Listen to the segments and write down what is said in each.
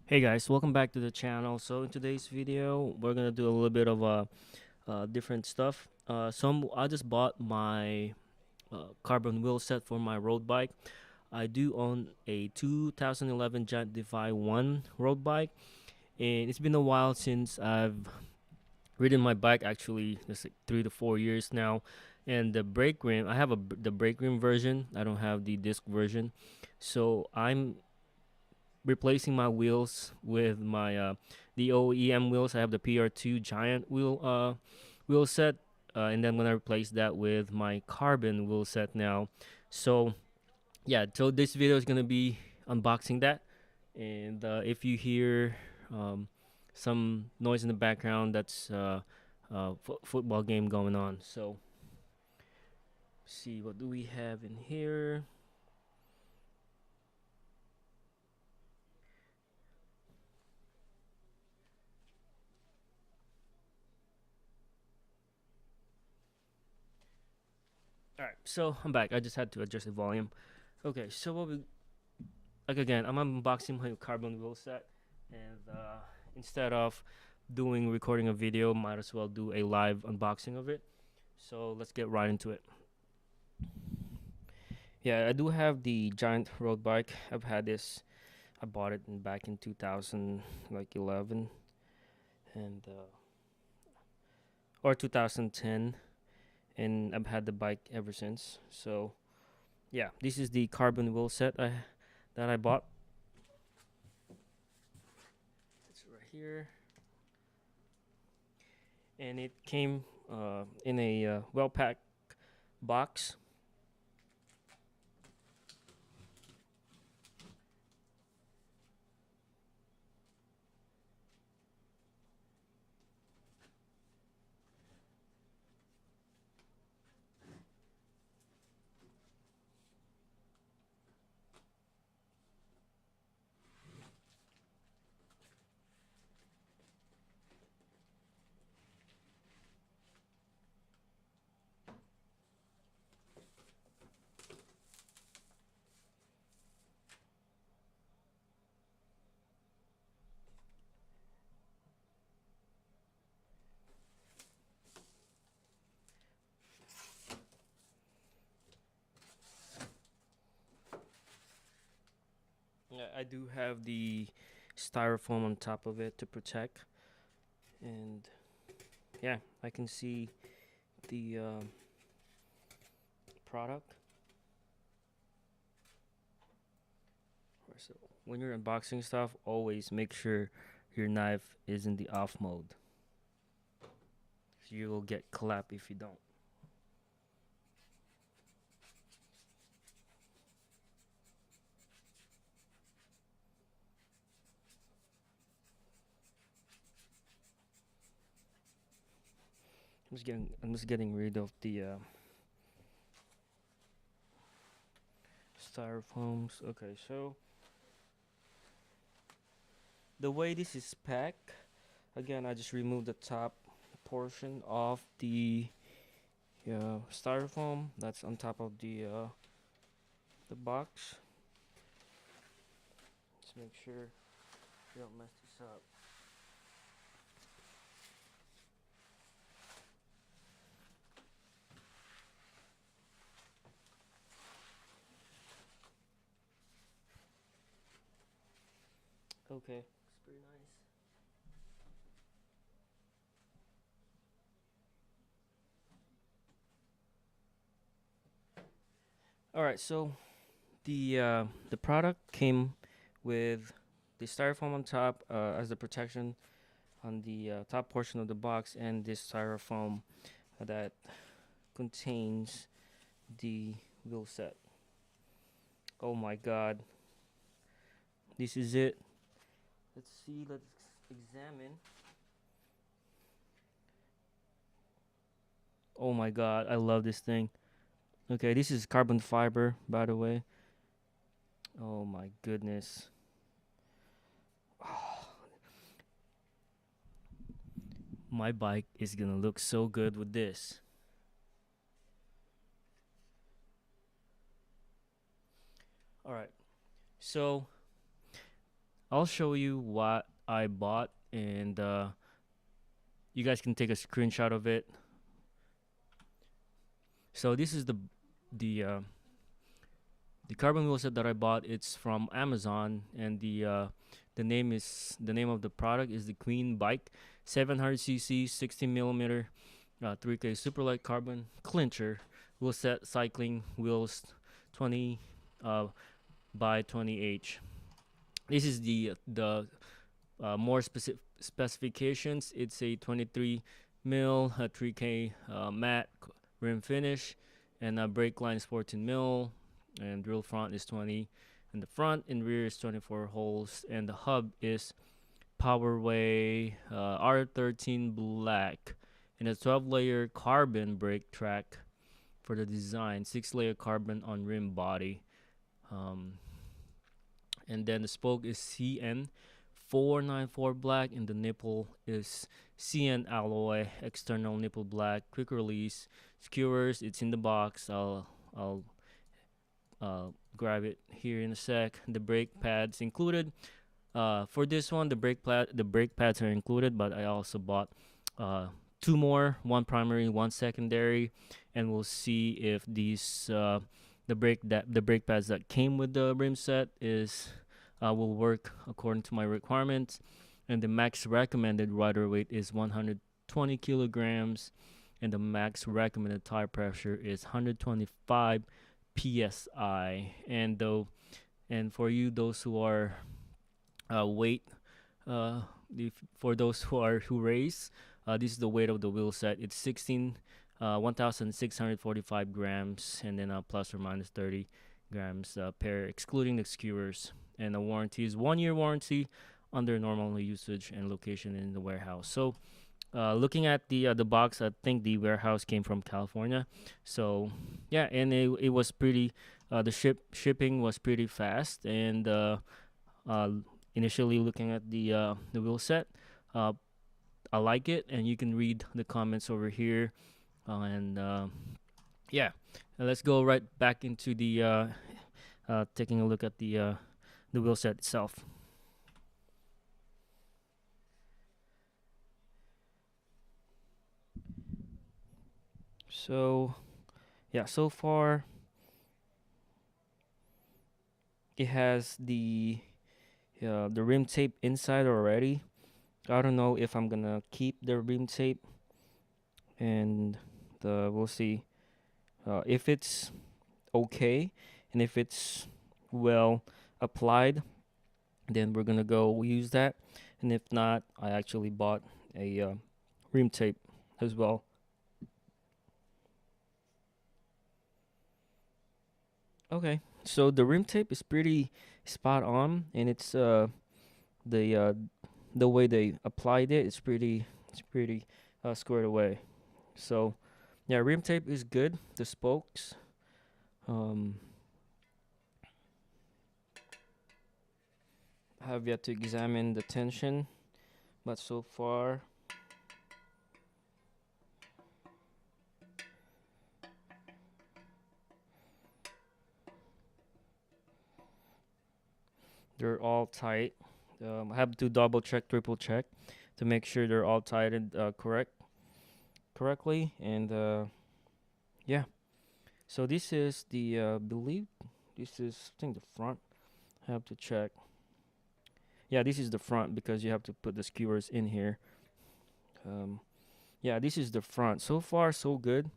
Hey guys, welcome back to the channel. So in today's video, we're gonna do a little bit of different stuff. I just bought my carbon wheel set for my road bike. I do own a 2011 Giant Defy 1 road bike, and it's been a while since I've ridden my bike. Actually, just like 3 to 4 years now. And the brake rim, I have the brake rim version. I don't have the disc version, so I'm replacing my wheels with my the OEM wheels. I have the PR2 giant wheel set, and then I'm gonna replace that with my carbon wheel set now. So yeah, so this video is gonna be unboxing that, and if you hear some noise in the background, that's football game going on. So see what do we have in here. All right, so I'm back. I just had to adjust the volume. Okay, so what we like again, I'm unboxing my carbon wheel set, and instead of doing recording a video, might as well do a live unboxing of it. So let's get right into it. Yeah, I do have the giant road bike. I've had this. I bought it back in 2000, like 11, and or 2010, and I've had the bike ever since. So yeah, this is the carbon wheel set that I bought. It's right here, and it came in a well packed box. Yeah, I do have the styrofoam on top of it to protect, and yeah, I can see the product. So when you're unboxing stuff, always make sure your knife is in the off mode. You will get clapped if you don't. I'm just getting rid of the styrofoams. Okay, so the way this is packed, again, I just removed the top portion of the styrofoam that's on top of the box. Let's make sure you don't mess this up. Okay, it's pretty nice. All right, so the product came with the styrofoam on top as the protection on the top portion of the box, and this styrofoam that contains the wheel set. Oh my God, this is it. Let's see. Let's examine. Oh my God, I love this thing. Okay, this is carbon fiber, by the way. Oh my goodness. My bike is gonna look so good with this. All right. So, I'll show you what I bought, and you guys can take a screenshot of it. So this is the uh, the carbon wheel set that I bought. It's from Amazon, and the name of the product is the Queen Bike, 700cc, 16 millimeter, 3K superlight carbon clincher wheel set, cycling wheels, 20 uh, by 20H. This is the more specific specifications. It's a 23 mil, 3K matte rim finish, and brake line is 14 mil, and drill front is 20, and the front and rear is 24 holes, and the hub is Powerway R13 black, and a 12-layer carbon brake track for the design, 6-layer carbon on rim body. Um, and then the spoke is CN 494 black, and the nipple is CN alloy external nipple black, quick release skewers. It's in the box. I'll grab it here in a sec. The brake pads included. For this one, the brake pads are included, but I also bought two more, one primary, one secondary, and we'll see if these the brake pads that came with the rim set is will work according to my requirements. And the max recommended rider weight is 120 kilograms, and the max recommended tire pressure is 125 psi. And for you, those who are weight, for those who race, this is the weight of the wheel set. It's 1,645 grams, and then plus or minus 30 grams per, excluding the skewers. And the warranty is 1 year warranty under normal usage and location in the warehouse. So, looking at the box, I think the warehouse came from California. So, yeah, and it was pretty. The shipping was pretty fast, and uh, initially looking at the wheel set, uh, I like it, and you can read the comments over here, and yeah, let's go right back into the taking a look at the wheel set itself. So yeah, so far it has the rim tape inside already. I don't know if I'm gonna keep the rim tape, and we'll see if it's okay, and if it's well applied, then we're gonna go use that. And if not, I actually bought a rim tape as well. Okay, so the rim tape is pretty spot on, and the uh the way they applied it, it's pretty squared away. So yeah, rim tape is good. The spokes, um have yet to examine the tension, but so far they're all tight. I have to double check, triple check to make sure they're all tightened correctly. And yeah, so this is the believe this is, I think, the front. I have to check. Yeah, this is the front because you have to put the skewers in here. Um, yeah, this is the front. So far, so good.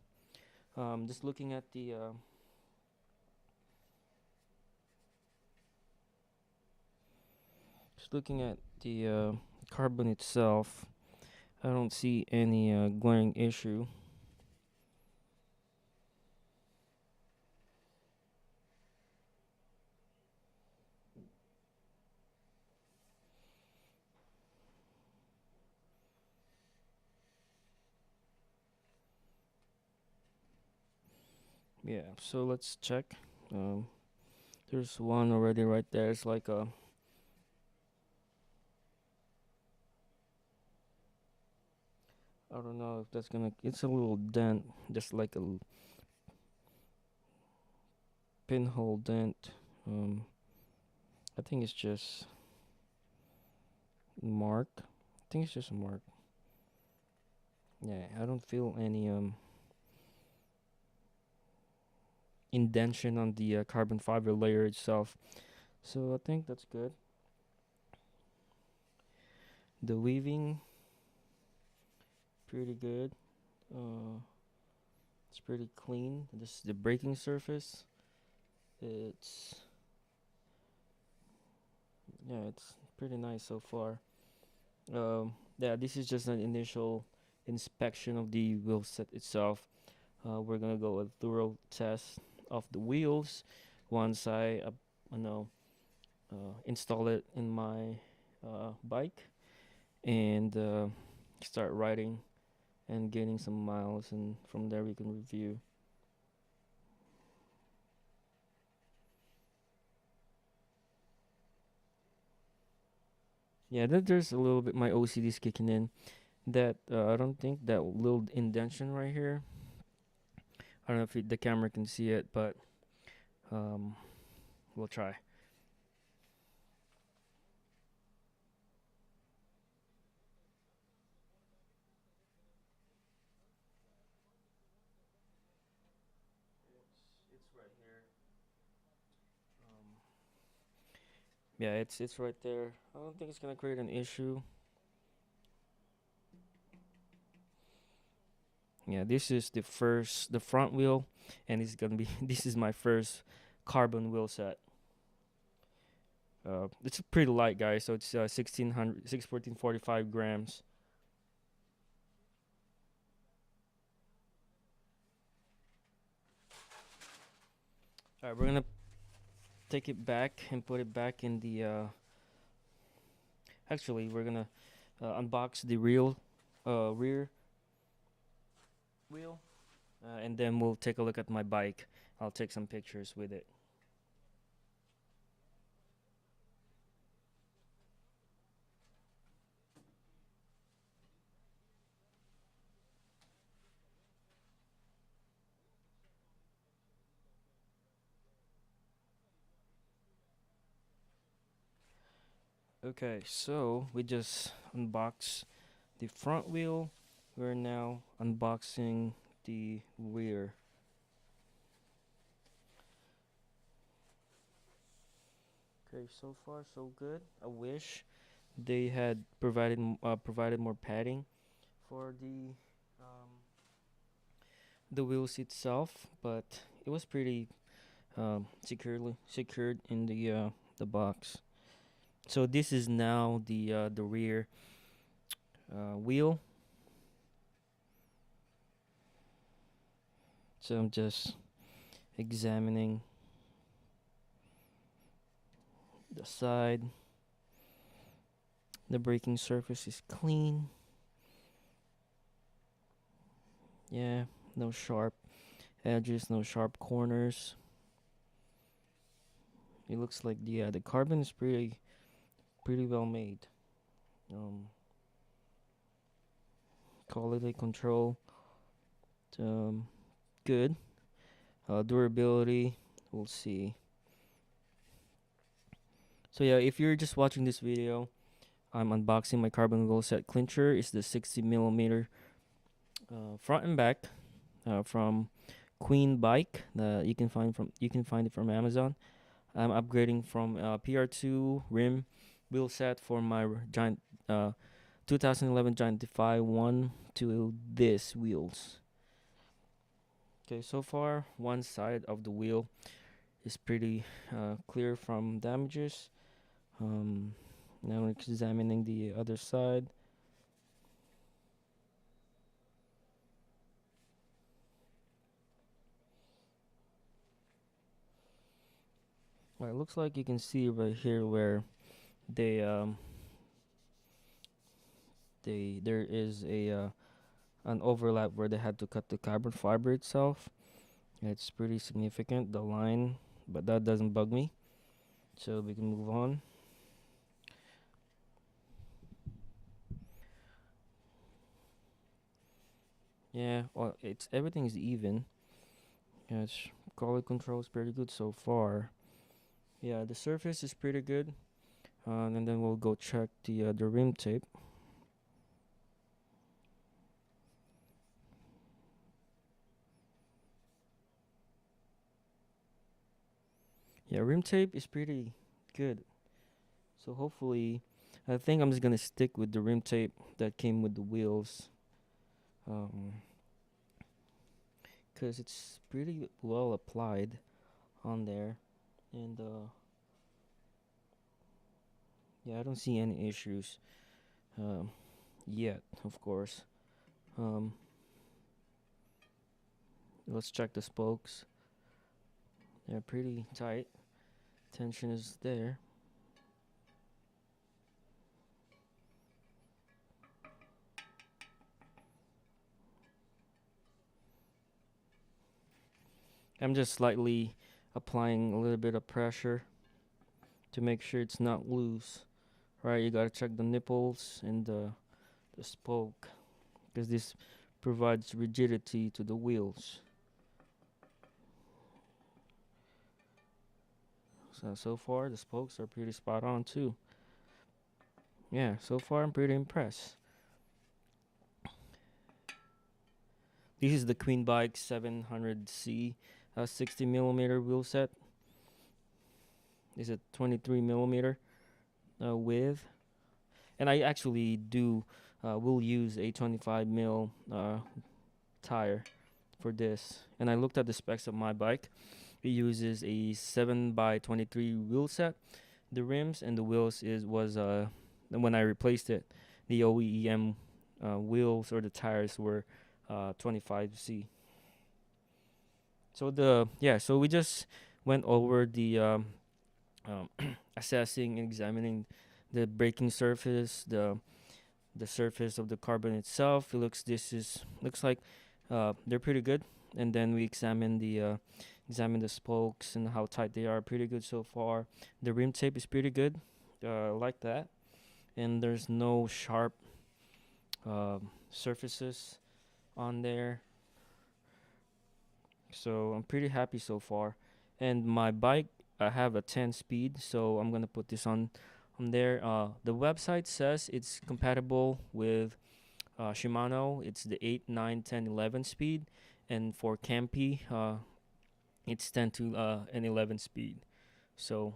Just looking at the carbon itself. I don't see any glaring issue. Yeah, so let's check. Um, there's one already right there. It's like a, I don't know if that's gonna. It's a little dent, just like a pinhole dent. I think it's just mark. I think it's just a mark. Yeah, I don't feel any indentation on the carbon fiber layer itself. So I think that's good. The weaving, pretty good. Uh, it's pretty clean. This the braking surface. It's it's pretty nice so far. Yeah, this is just an initial inspection of the wheel set itself. We're gonna go a thorough test of the wheels once you know, install it in my bike and start riding and gaining some miles, and from there we can review. Yeah, there's a little bit my OCD's kicking in. That I don't think that little indentation right here. I don't know if the camera can see it, but um, we'll try. It's right here. Um, yeah, it's right there. I don't think it's gonna create an issue. Yeah, this is the front wheel, and it's gonna be this is my first carbon wheel set. It's pretty light, guys. So it's 614.45 grams. All right, we're gonna take it back and put it back in the. Actually, we're gonna unbox the rear wheel, and then we'll take a look at my bike. I'll take some pictures with it. Okay, so we just unboxed the front wheel. We're now unboxing the rear. Okay, so far so good. I wish they had provided more padding for the wheels itself, but it was pretty securely secured in the box. So this is now the rear wheel. So I'm just examining the side. The braking surface is clean. Yeah, no sharp edges, no sharp corners. It looks like the carbon is pretty well made. Um, Quality control, um, good. Durability, we'll see. So yeah, if you're just watching this video, I'm unboxing my carbon Wheelset Clincher. It's the 60 millimeter front and back from Queen Bike. You can find it from Amazon. I'm upgrading from PR2 rim wheel set for my giant 2011 Giant Defy 1 to this wheels. Okay, so far one side of the wheel is pretty clear from damages. Now we're examining the other side. Well, it looks like you can see right here where they there is a an overlap where they had to cut the carbon fiber itself. It's pretty significant, the line, but that doesn't bug me. So we can move on. Yeah, well, it's everything is even. Yeah, it's quality control is pretty good so far. Yeah, the surface is pretty good. and then we'll go check the rim tape. Yeah, rim tape is pretty good. So hopefully, I think I'm just gonna stick with the rim tape that came with the wheels, cause it's pretty well applied on there, and yeah, I don't see any issues um, yet. Of course, um, let's check the spokes. They're pretty tight. Tension is there. I'm just slightly applying a little bit of pressure to make sure it's not loose. Right, you gotta check the nipples and the spoke, because this provides rigidity to the wheels. So far the spokes are pretty spot on too. Yeah, so far I'm pretty impressed. This is the Queen Bike 700C 60 millimeter wheel set. Is a 23 millimeter width, and I actually will use a 25 mil tire for this. And I looked at the specs of my bike. It uses a 7 by 23 wheel set. The rims and the wheels was when I replaced it, the OEM wheels or the tires were 25C. So we just went over the um, assessing and examining the braking surface, the surface of the carbon itself. Looks like they're pretty good. And then we examine the spokes and how tight they are. Pretty good so far. The rim tape is pretty good. Like that. And there's no sharp surfaces on there. So I'm pretty happy so far. And my bike, I have a 10 speed, so I'm gonna put this on there. The website says it's compatible with Shimano. It's the 8, 9, 10, 11 speed, and for Campy, it's 10 to and 11 speed. So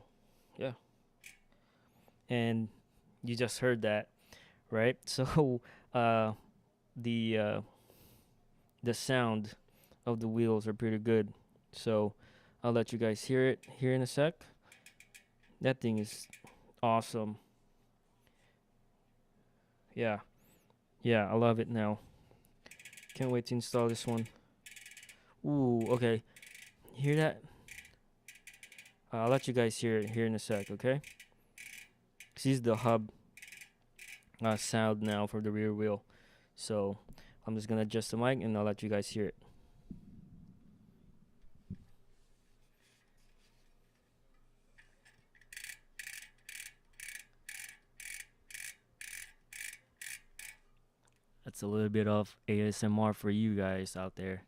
yeah, and you just heard that, right? So uh, the uh, the sound of the wheels are pretty good. So I'll let you guys hear it here in a sec. That thing is awesome. Yeah, yeah, I love it now. Can't wait to install this one. Ooh, okay. Hear that? I'll let you guys hear it here in a sec, okay? This is the hub sound now for the rear wheel. So I'm just gonna adjust the mic and I'll let you guys hear it. That's a little bit of ASMR for you guys out there.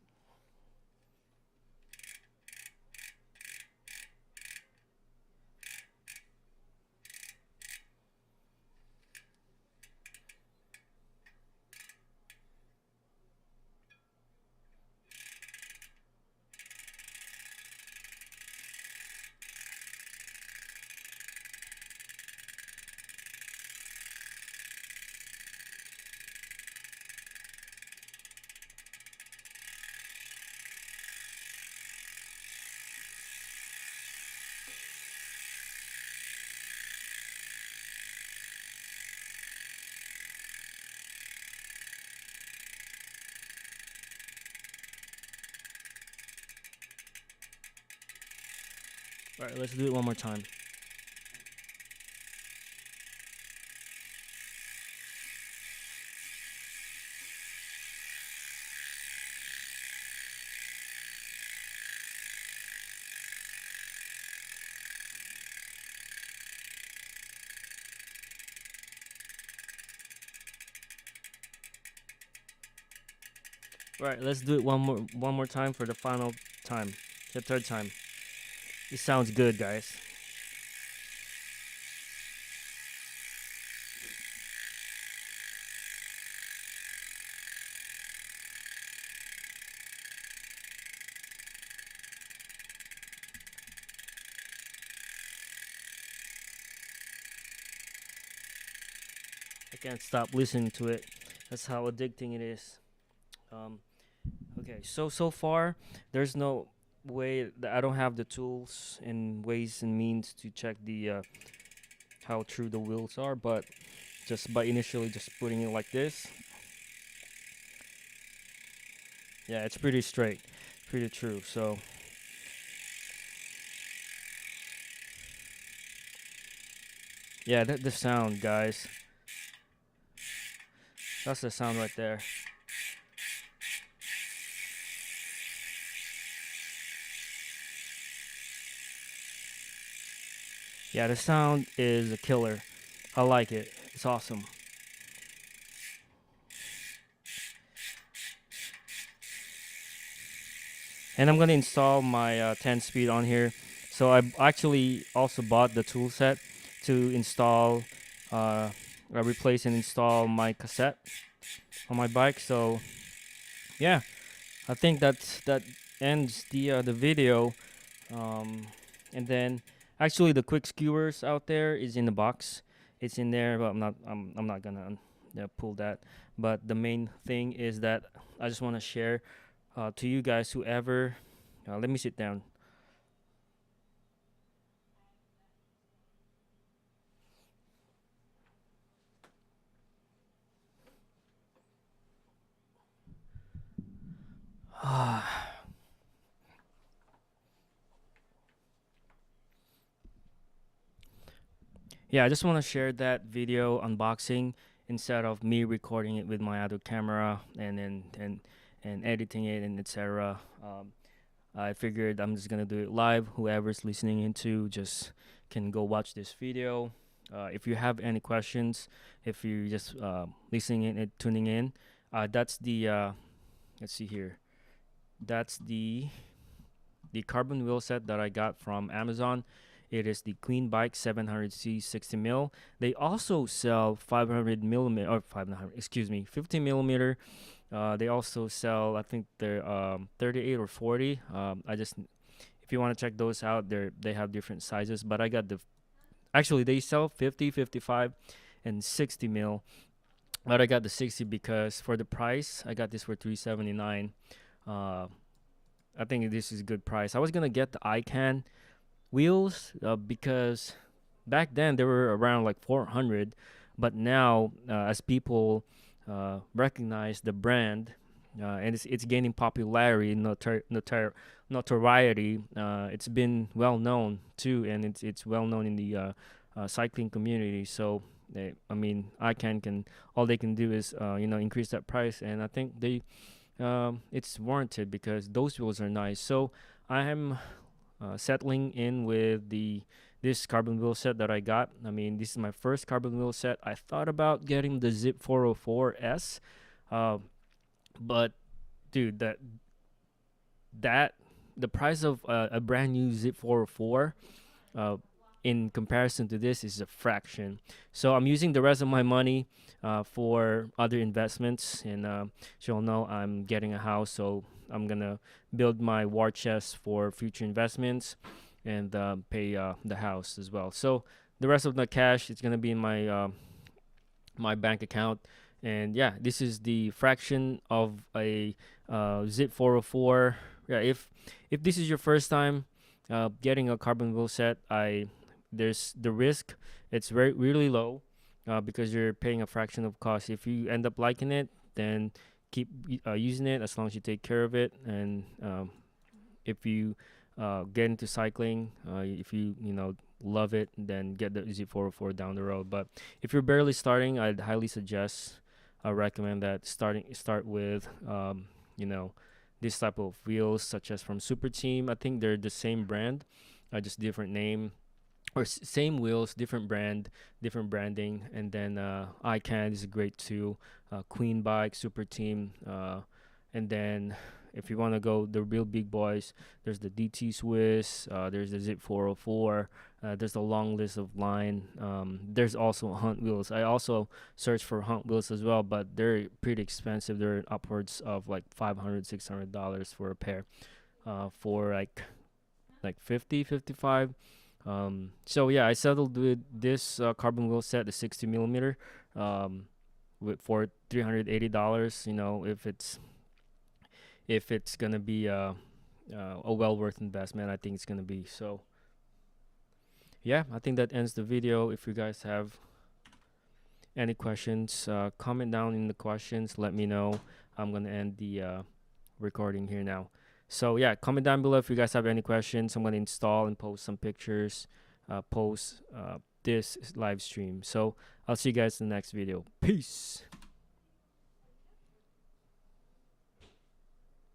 All right, let's do it one more time. All right, let's do it one more time for the final time, the third time. It sounds good, guys. I can't stop listening to it. That's how addicting it is. Um, okay, so far there's no way that I don't have the tools and ways and means to check the how true the wheels are, but just by initially just putting it like this, yeah, it's pretty straight, pretty true. So yeah, that the sound, guys. That's the sound right there. Yeah, the sound is a killer. I like it. It's awesome. And I'm gonna install my 10 speed on here. So I actually also bought the tool set to install, replace and install my cassette on my bike. So yeah, I think that ends the video. Um, and then actually the quick skewers out there is in the box. It's in there, but I'm not gonna pull that. But the main thing is that I just want to share to you guys, whoever. Let me sit down. Yeah, I just want to share that video unboxing instead of me recording it with my other camera and editing it and etc. I figured I'm just gonna do it live. Whoever's listening into just can go watch this video. If you have any questions, if you're just listening in and tuning in, that's the let's see here. That's the carbon wheel set that I got from Amazon. It is the Clean Bike 700C 60 mil. They also sell 500 millimeter or 500, excuse me, 50 millimeter. They also sell, I think they're 38 or 40. I just, if you want to check those out, they have different sizes. But I got the, actually they sell 50, 55, and 60 mil. But I got the 60 because for the price, I got this for 379. Uh, I think this is a good price. I was gonna get the ICANN wheels because back then they were around like 400, but now as people recognize the brand and it's gaining popularity, notoriety. It's been well known too, and it's well known in the cycling community. So I mean, ICANN can all they can do is increase that price, and I think it's warranted because those wheels are nice. So I am settling in with this carbon wheel set that I got. I mean, this is my first carbon wheel set. I thought about getting the Zip 404S, uh, but dude, that the price of a brand new Zip 404 uh, in comparison to this is a fraction. So I'm using the rest of my money for other investments, and as you all know, I'm getting a house, so I'm gonna build my war chest for future investments and pay the house as well. So the rest of the cash is gonna be in my bank account, and yeah, this is the fraction of a Zip 404. Yeah, if this is your first time getting a carbon wheel set, there's the risk. It's very really low because you're paying a fraction of cost. If you end up liking it, then keep using it as long as you take care of it. And if you get into cycling, if you love it, then get the Z404 down the road. But if you're barely starting, I'd highly suggest, I recommend that start with you know this type of wheels, such as from Super Team. I think they're the same brand, just different name, or same wheels, different brand, different branding. And then iCan is great too. Queen Bike, Super Team, and then if you want to go the real big boys, there's the DT Swiss, there's the Zip 404. There's a long list of line. There's also Hunt wheels. I also searched for Hunt wheels as well, but they're pretty expensive. They're upwards of like $500, $600 for a pair. For like 50, 55. So yeah, I settled with this carbon wheel set, the 60 millimeter. for $380. You know, if it's gonna be a well worth investment, I think it's gonna be. So yeah, I think that ends the video. If you guys have any questions, comment down in the questions, let me know. I'm gonna end the recording here now. So yeah, comment down below if you guys have any questions. I'm gonna install and post some pictures, post this live stream. So I'll see you guys in the next video. Peace.